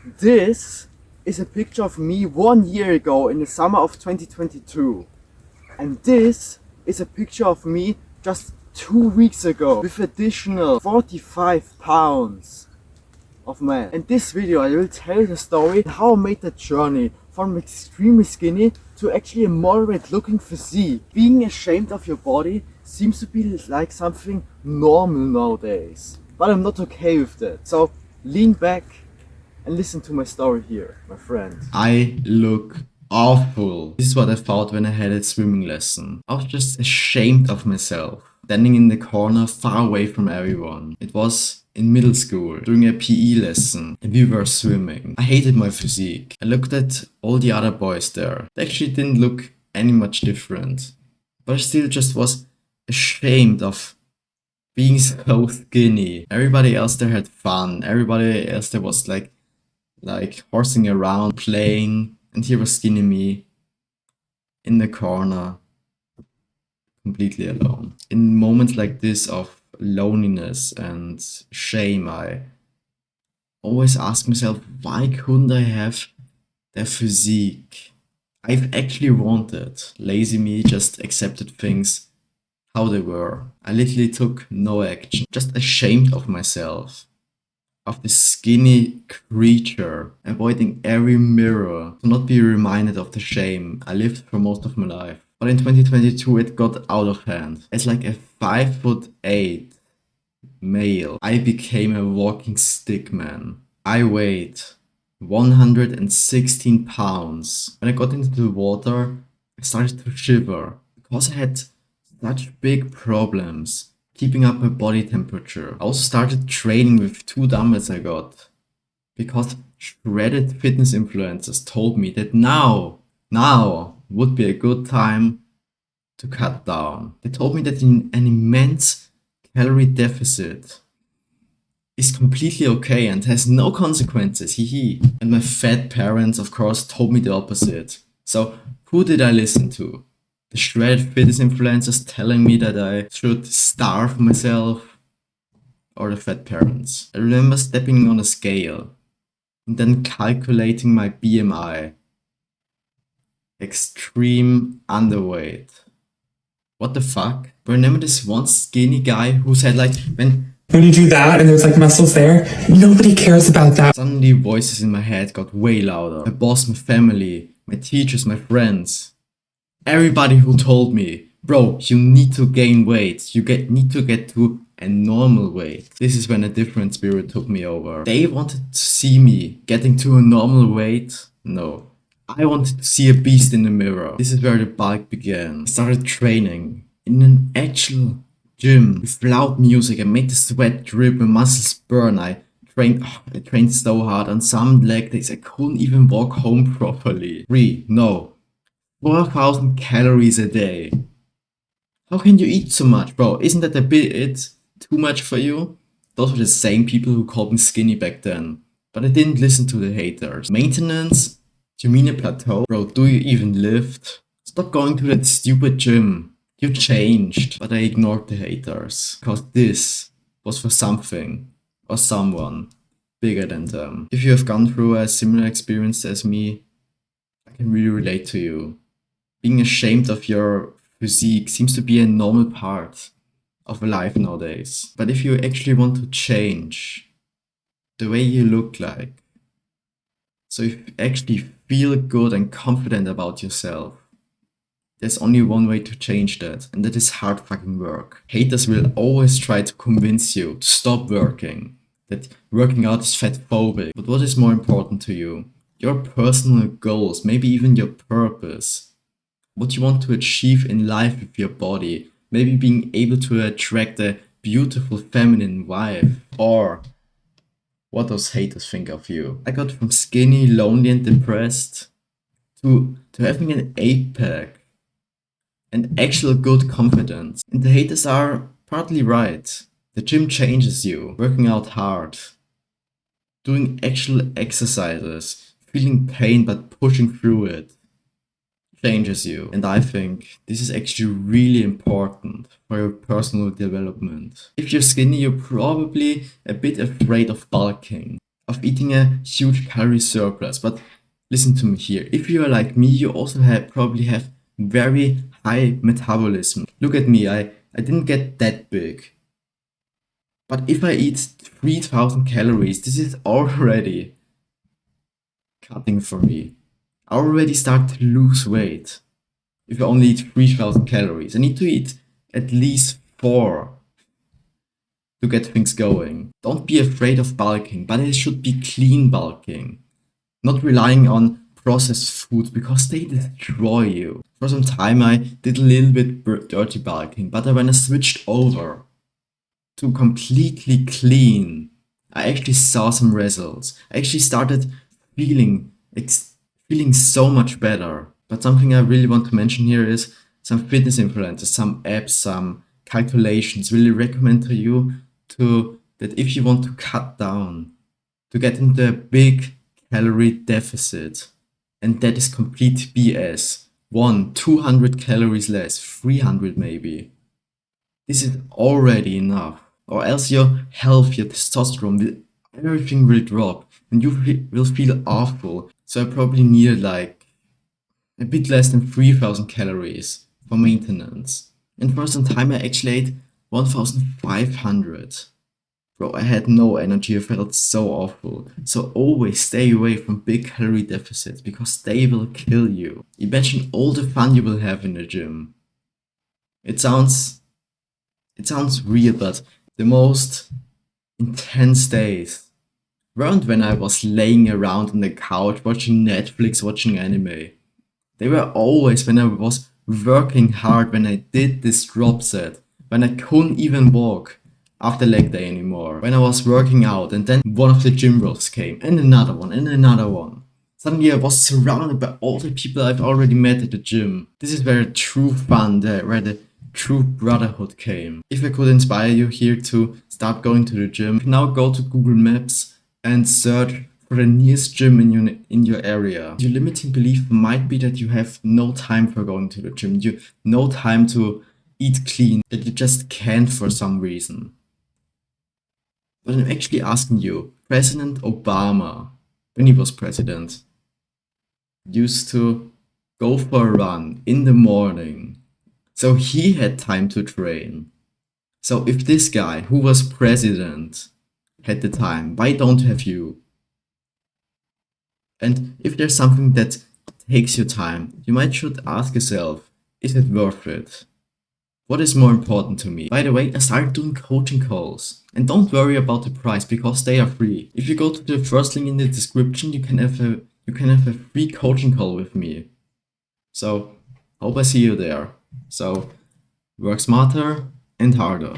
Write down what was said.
This is a picture of me 1 year ago in the summer of 2022. And this is a picture of me just 2 weeks ago with additional 45 pounds of man. In this video I will tell the story how I made the journey from extremely skinny to actually a moderate looking physique. Being ashamed of your body seems to be like something normal nowadays, but I'm not okay with that. So lean back and listen to my story here, my friend. I look awful. This is what I thought when I had a swimming lesson. I was just ashamed of myself, standing in the corner far away from everyone. It was in middle school during a PE lesson and we were swimming. I hated my physique. I looked at all the other boys there. They actually didn't look any much different, but I still just was ashamed of being so skinny. Everybody else there had fun. Everybody else there was like horsing around, playing, and here was skinny me in the corner, completely alone. In moments like this of loneliness and shame, I always ask myself, why couldn't I have the physique I've actually wanted? Lazy me just accepted things how they were. I literally took no action, just ashamed of myself, of this skinny creature, avoiding every mirror to not be reminded of the shame I lived for most of my life. But in 2022 it got out of hand. As like a 5'8" male, I became a walking stick man. I weighed 116 pounds. When I got into the water, I started to shiver because I had such big problems keeping up my body temperature. I also started training with 2 dumbbells I got because shredded fitness influencers told me that now would be a good time to cut down. They told me that an immense calorie deficit is completely okay and has no consequences, hee. And my fat parents, of course, told me the opposite. So who did I listen to? The shredded fitness influencers telling me that I should starve myself, or the fat parents? I remember stepping on a scale and then calculating my BMI. Extreme underweight. What the fuck? But remember this one skinny guy who said like, when you do that and there's like muscles there, nobody cares about that. Suddenly voices in my head got way louder. My boss, my family, my teachers, my friends. Everybody who told me, bro, you need to gain weight. You need to get to a normal weight. This is when a different spirit took me over. They wanted to see me getting to a normal weight. No. I wanted to see a beast in the mirror. This is where the bulk began. I started training in an actual gym with loud music. I made the sweat drip, my muscles burn. I trained so hard. On some leg days I couldn't even walk home properly. 4,000 calories a day. How can you eat so much, bro? Isn't that a bit too much for you? Those were the same people who called me skinny back then. But I didn't listen to the haters. Maintenance? Do you mean a plateau? Bro, do you even lift? Stop going to that stupid gym. You changed. But I ignored the haters. Because this was for something or someone bigger than them. If you have gone through a similar experience as me, I can really relate to you. Being ashamed of your physique seems to be a normal part of life nowadays. But if you actually want to change the way you look like, so if you actually feel good and confident about yourself, there's only one way to change that, and that is hard fucking work. Haters will always try to convince you to stop working, that working out is fat phobic. But what is more important to you? Your personal goals, maybe even your purpose. What you want to achieve in life with your body. Maybe being able to attract a beautiful feminine wife. Or what those haters think of you. I got from skinny, lonely and depressed to having an 8-pack and actual good confidence. And the haters are partly right. The gym changes you. Working out hard. Doing actual exercises. Feeling pain but pushing through it changes you. And I think this is actually really important for your personal development. If you're skinny, you're probably a bit afraid of bulking, of have eaten a huge calorie surplus. But listen to me here. If you are like me, you also probably have very high metabolism. Look at me, I didn't get that big. But if I eat 3000 calories, this is already cutting for me. I already start to lose weight. If I only eat 3000 calories, I need to eat at least 4 to get things going. Don't be afraid of bulking, but it should be clean bulking. Not relying on processed foods because they destroy you. For some time I did a little bit dirty bulking, but when I switched over to completely clean, I actually saw some results. I actually started feeling so much better. But something I really want to mention here is some fitness influencers, some apps, some calculations really recommend to you that if you want to cut down, to get into a big calorie deficit. And that is complete BS. 200 calories less, 300 maybe. This is already enough. Or else your health, your testosterone, everything will drop and you will feel awful. So I probably needed like a bit less than 3000 calories for maintenance. And for some time I actually ate 1500. Bro, I had no energy, I felt so awful. So always stay away from big calorie deficits because they will kill you. Imagine all the fun you will have in the gym. It sounds weird, but the most intense days weren't when I was laying around on the couch watching Netflix, watching anime. They were always when I was working hard, when I did this drop set, when I couldn't even walk after leg day anymore, when I was working out and then one of the gym bros came and another one and another one. Suddenly I was surrounded by all the people I've already met at the gym. This is where the true fun, where the true brotherhood came. If I could inspire you here to start going to the gym, now go to Google Maps and search for the nearest gym in your area. Your limiting belief might be that you have no time for going to the gym, no time to eat clean, that you just can't for some reason. But I'm actually asking you, President Obama, when he was president, used to go for a run in the morning. So he had time to train. So if this guy who was president had the time, why don't have you? And if there's something that takes your time, you should ask yourself, is it worth it? What is more important to me? By the way, I started doing coaching calls. And don't worry about the price because they are free. If you go to the first link in the description, you can have a free coaching call with me. So hope I see you there. So work smarter and harder.